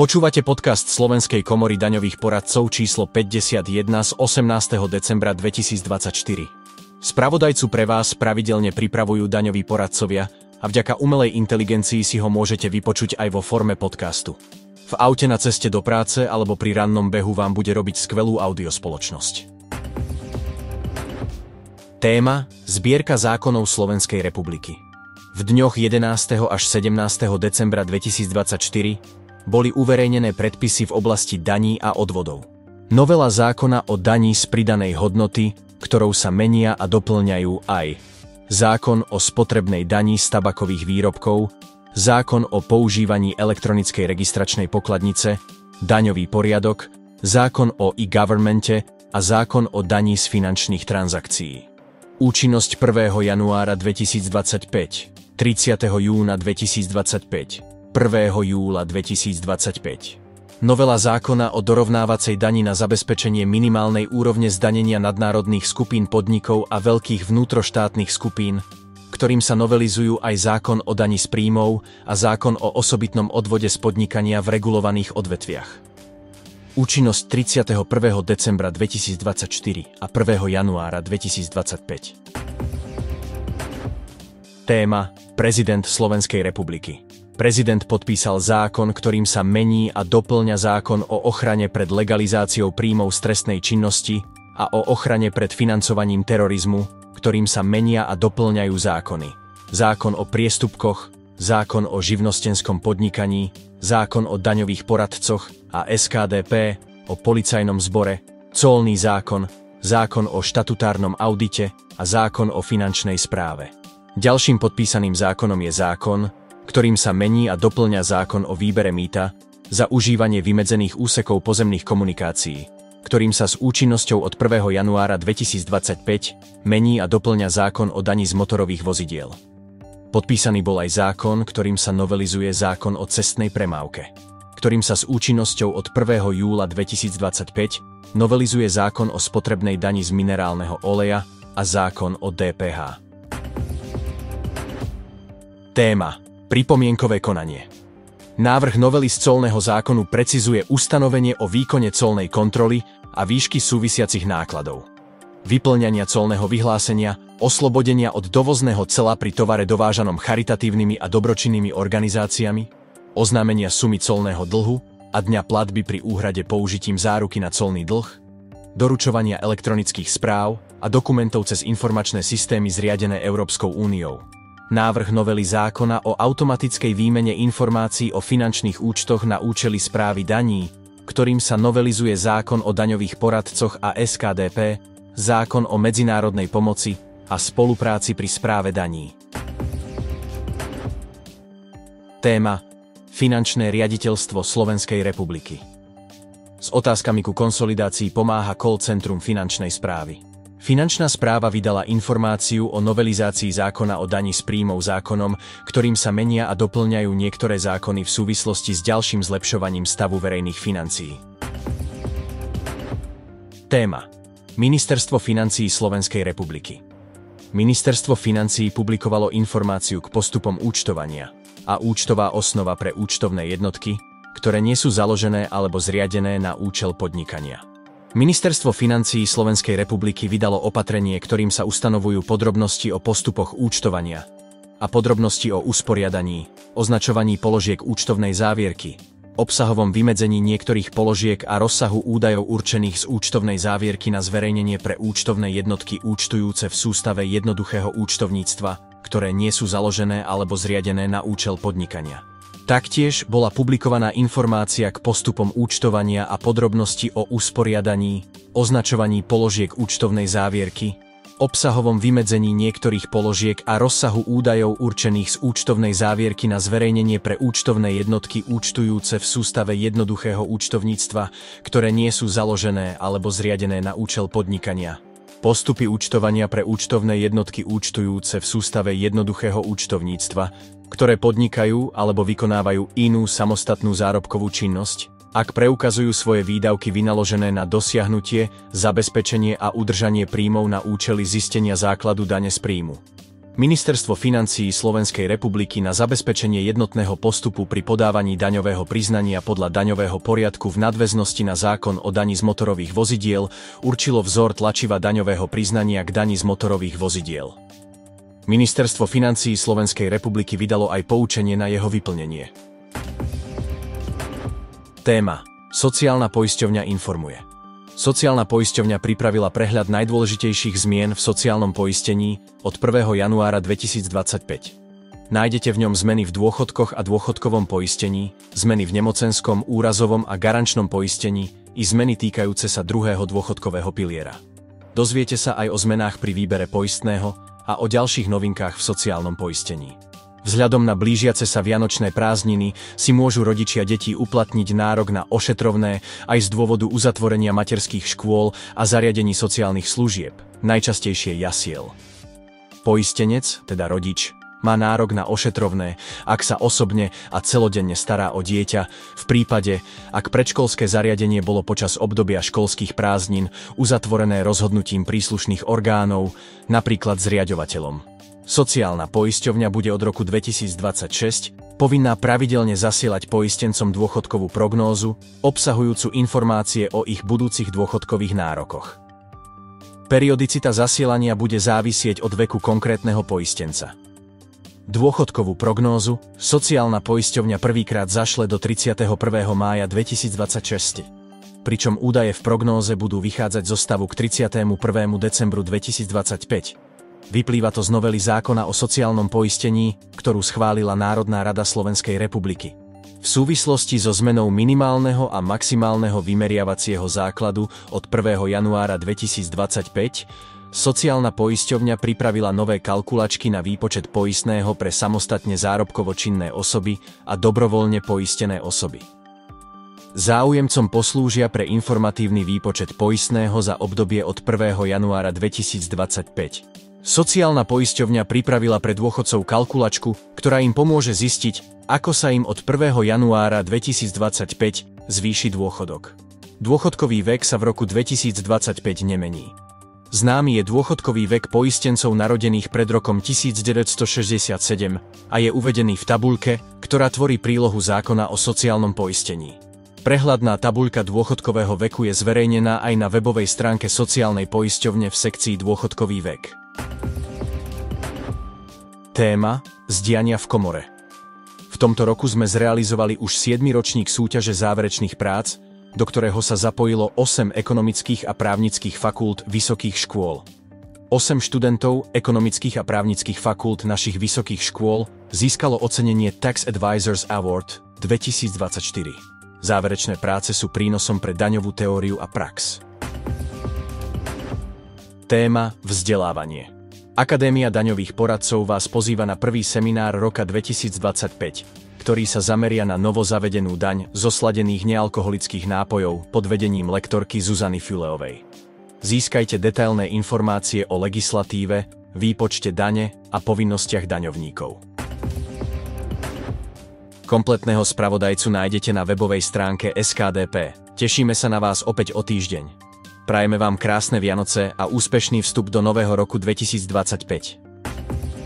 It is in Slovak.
Počúvate podcast Slovenskej komory daňových poradcov číslo 51 z 18. decembra 2024. Spravodajcu pre vás pravidelne pripravujú daňoví poradcovia a vďaka umelej inteligencii si ho môžete vypočuť aj vo forme podcastu. V aute na ceste do práce alebo pri rannom behu vám bude robiť skvelú audiospoločnosť. Téma: Zbierka zákonov Slovenskej republiky. V dňoch 11. až 17. decembra 2024 boli uverejnené predpisy v oblasti daní a odvodov. Novela zákona o daní z pridanej hodnoty, ktorou sa menia a doplňajú aj zákon o spotrebnej dani z tabakových výrobkov, zákon o používaní elektronickej registračnej pokladnice, daňový poriadok, zákon o e-governmente a zákon o daní z finančných transakcií. Účinnosť 1. januára 2025, 30. júna 2025, 1. júla 2025. Novela zákona o dorovnávacej dani na zabezpečenie minimálnej úrovne zdanenia nadnárodných skupín podnikov a veľkých vnútroštátnych skupín, ktorým sa novelizujú aj zákon o dani z príjmov a zákon o osobitnom odvode z podnikania v regulovaných odvetviach. Účinnosť 31. decembra 2024 a 1. januára 2025. Téma: Prezident Slovenskej republiky. Prezident podpísal zákon, ktorým sa mení a doplňa zákon o ochrane pred legalizáciou príjmov z trestnej činnosti a o ochrane pred financovaním terorizmu, ktorým sa menia a doplňajú zákony. Zákon o priestupkoch, zákon o živnostenskom podnikaní, zákon o daňových poradcoch a SKDP, o policajnom zbore, colný zákon, zákon o štatutárnom audite a zákon o finančnej správe. Ďalším podpísaným zákonom je zákon, ktorým sa mení a doplňa zákon o výbere mýta za užívanie vymedzených úsekov pozemných komunikácií, ktorým sa s účinnosťou od 1. januára 2025 mení a doplňa zákon o daní z motorových vozidiel. Podpísaný bol aj zákon, ktorým sa novelizuje zákon o cestnej premávke, ktorým sa s účinnosťou od 1. júla 2025 novelizuje zákon o spotrebnej dani z minerálneho oleja a zákon o DPH. Téma: Pripomienkové konanie. Návrh novely z colného zákonu precizuje ustanovenie o výkone colnej kontroly a výšky súvisiacich nákladov, vyplňania colného vyhlásenia, oslobodenia od dovozného cla pri tovare dovážanom charitatívnymi a dobročinnými organizáciami, oznámenia sumy colného dlhu a dňa platby pri úhrade použitím záruky na colný dlh, doručovania elektronických správ a dokumentov cez informačné systémy zriadené Európskou úniou. Návrh novely zákona o automatickej výmene informácií o finančných účtoch na účely správy daní, ktorým sa novelizuje zákon o daňových poradcoch a SKDP, zákon o medzinárodnej pomoci a spolupráci pri správe daní. Téma: Finančné riaditeľstvo Slovenskej republiky. S otázkami ku konsolidácii pomáha call centrum finančnej správy. Finančná správa vydala informáciu o novelizácii zákona o daní z príjmov zákonom, ktorým sa menia a doplňajú niektoré zákony v súvislosti s ďalším zlepšovaním stavu verejných financií. Téma: Ministerstvo financií Slovenskej republiky. Ministerstvo financií publikovalo informáciu k postupom účtovania a účtová osnova pre účtovné jednotky, ktoré nie sú založené alebo zriadené na účel podnikania. Ministerstvo financií Slovenskej republiky vydalo opatrenie, ktorým sa ustanovujú podrobnosti o postupoch účtovania a podrobnosti o usporiadaní, označovaní položiek účtovnej závierky, obsahovom vymedzení niektorých položiek a rozsahu údajov určených z účtovnej závierky na zverejnenie pre účtovné jednotky účtujúce v sústave jednoduchého účtovníctva, ktoré nie sú založené alebo zriadené na účel podnikania. Taktiež bola publikovaná informácia k postupom účtovania a podrobnosti o usporiadaní, označovaní položiek účtovnej závierky, obsahovom vymedzení niektorých položiek a rozsahu údajov určených z účtovnej závierky na zverejnenie pre účtovné jednotky účtujúce v sústave jednoduchého účtovníctva, ktoré nie sú založené alebo zriadené na účel podnikania. Postupy účtovania pre účtovné jednotky účtujúce v sústave jednoduchého účtovníctva, ktoré podnikajú alebo vykonávajú inú samostatnú zárobkovú činnosť, ak preukazujú svoje výdavky vynaložené na dosiahnutie, zabezpečenie a udržanie príjmov na účely zistenia základu dane z príjmu. Ministerstvo financií Slovenskej republiky na zabezpečenie jednotného postupu pri podávaní daňového priznania podľa daňového poriadku v nadväznosti na zákon o daní z motorových vozidiel určilo vzor tlačiva daňového priznania k daní z motorových vozidiel. Ministerstvo financií Slovenskej republiky vydalo aj poučenie na jeho vyplnenie. Téma: Sociálna poisťovňa informuje. Sociálna poisťovňa pripravila prehľad najdôležitejších zmien v sociálnom poistení od 1. januára 2025. Nájdete v ňom zmeny v dôchodkoch a dôchodkovom poistení, zmeny v nemocenskom, úrazovom a garančnom poistení i zmeny týkajúce sa druhého dôchodkového piliera. Dozviete sa aj o zmenách pri výbere poistného a o ďalších novinkách v sociálnom poistení. Vzhľadom na blížiace sa vianočné prázdniny si môžu rodičia detí uplatniť nárok na ošetrovné aj z dôvodu uzatvorenia materských škôl a zariadení sociálnych služieb, najčastejšie jasiel. Poistenec, teda rodič, má nárok na ošetrovné, ak sa osobne a celodenne stará o dieťa, v prípade, ak predškolské zariadenie bolo počas obdobia školských prázdnin uzatvorené rozhodnutím príslušných orgánov, napríklad zriaďovateľom. Sociálna poisťovňa bude od roku 2026 povinná pravidelne zasielať poistencom dôchodkovú prognózu, obsahujúcu informácie o ich budúcich dôchodkových nárokoch. Periodicita zasielania bude závisieť od veku konkrétneho poistenca. Dôchodkovú prognózu sociálna poisťovňa prvýkrát zašle do 31. mája 2026, pričom údaje v prognóze budú vychádzať zo stavu k 31. decembru 2025. Vyplýva to z novely zákona o sociálnom poistení, ktorú schválila Národná rada Slovenskej republiky. V súvislosti so zmenou minimálneho a maximálneho vymeriavacieho základu od 1. januára 2025 sociálna poisťovňa pripravila nové kalkulačky na výpočet poistného pre samostatne zárobkovo činné osoby a dobrovoľne poistené osoby. Záujemcom poslúžia pre informatívny výpočet poistného za obdobie od 1. januára 2025. Sociálna poisťovňa pripravila pre dôchodcov kalkulačku, ktorá im pomôže zistiť, ako sa im od 1. januára 2025 zvýši dôchodok. Dôchodkový vek sa v roku 2025 nemení. Známy je dôchodkový vek poistencov narodených pred rokom 1967 a je uvedený v tabuľke, ktorá tvorí prílohu zákona o sociálnom poistení. Prehľadná tabuľka dôchodkového veku je zverejnená aj na webovej stránke sociálnej poisťovne v sekcii Dôchodkový vek. Téma: Zdiania v komore. V tomto roku sme zrealizovali už 7. ročník súťaže záverečných prác, do ktorého sa zapojilo 8 ekonomických a právnických fakult vysokých škôl. 8 študentov ekonomických a právnických fakult našich vysokých škôl získalo ocenenie Tax Advisors Award 2024. Záverečné práce sú prínosom pre daňovú teóriu a prax. Téma: Vzdelávanie. Akadémia daňových poradcov vás pozýva na prvý seminár roka 2025, ktorý sa zameria na novo zavedenú daň zo sladených nealkoholických nápojov pod vedením lektorky Zuzany Füleovej. Získajte detailné informácie o legislatíve, výpočte dane a povinnostiach daňovníkov. Kompletného spravodajcu nájdete na webovej stránke SKDP. Tešíme sa na vás opäť o týždeň. Prajeme vám krásne Vianoce a úspešný vstup do nového roku 2025.